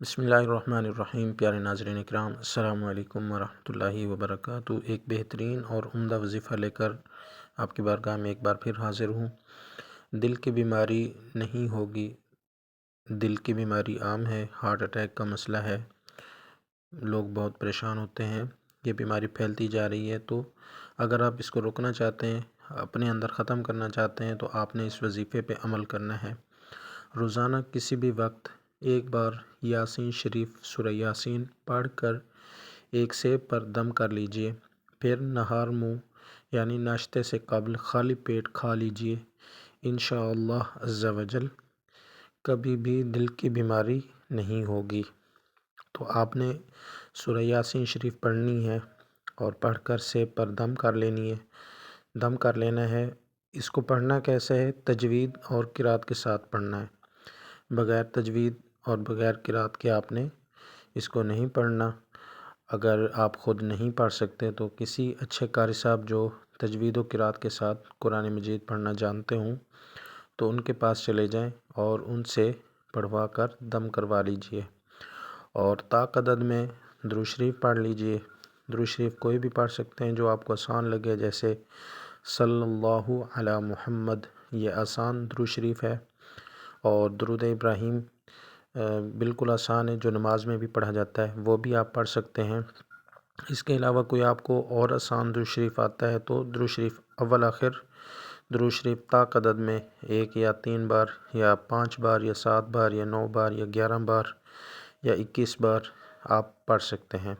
بسم اللہ الرحمن الرحیم۔ پیارے ناظرین اکرام، السلام علیکم ورحمۃ اللہ وبرکاتہ۔ ایک بہترین اور عمدہ وظیفہ لے کر آپ کی بارگاہ میں ایک بار پھر حاضر ہوں۔ دل کی بیماری نہیں ہوگی، دل کی بیماری عام ہے، ہارٹ اٹیک کا مسئلہ ہے، لوگ بہت پریشان ہوتے ہیں، یہ بیماری پھیلتی جا رہی ہے۔ تو اگر آپ اس کو روکنا چاہتے ہیں، اپنے اندر ختم کرنا چاہتے ہیں، تو آپ نے اس وظیفے پہ عمل کرنا ہے۔ روزانہ کسی بھی وقت ایک بار یاسین شریف سورہ یاسین پڑھ کر ایک سیب پر دم کر لیجئے، پھر نہار منہ یعنی ناشتے سے قبل خالی پیٹ کھا لیجئے۔ انشاءاللہ عز و جل کبھی بھی دل کی بیماری نہیں ہوگی۔ تو آپ نے سورہ یاسین شریف پڑھنی ہے اور پڑھ کر سیب پر دم کر لینی ہے، دم کر لینا ہے۔ اس کو پڑھنا کیسے ہے؟ تجوید اور قرات کے ساتھ پڑھنا ہے، بغیر تجوید اور بغیر قرات کے آپ نے اس کو نہیں پڑھنا۔ اگر آپ خود نہیں پڑھ سکتے تو کسی اچھے قاری صاحب جو تجوید و قرات کے ساتھ قرآن مجید پڑھنا جانتے ہوں تو ان کے پاس چلے جائیں اور ان سے پڑھوا کر دم کروا لیجئے۔ اور طاق عدد میں درود شریف پڑھ لیجئے۔ درود شریف کوئی بھی پڑھ سکتے ہیں جو آپ کو آسان لگے، جیسے صلی اللہ علی محمد، یہ آسان درود شریف ہے۔ اور درود ابراہیم بالکل آسان ہے، جو نماز میں بھی پڑھا جاتا ہے، وہ بھی آپ پڑھ سکتے ہیں۔ اس کے علاوہ کوئی آپ کو اور آسان درود شریف آتا ہے تو درود شریف اول آخر درود شریف طاق عدد میں 1 یا 3 بار یا 5 بار یا 7 بار یا 9 بار یا 11 بار یا 21 بار آپ پڑھ سکتے ہیں۔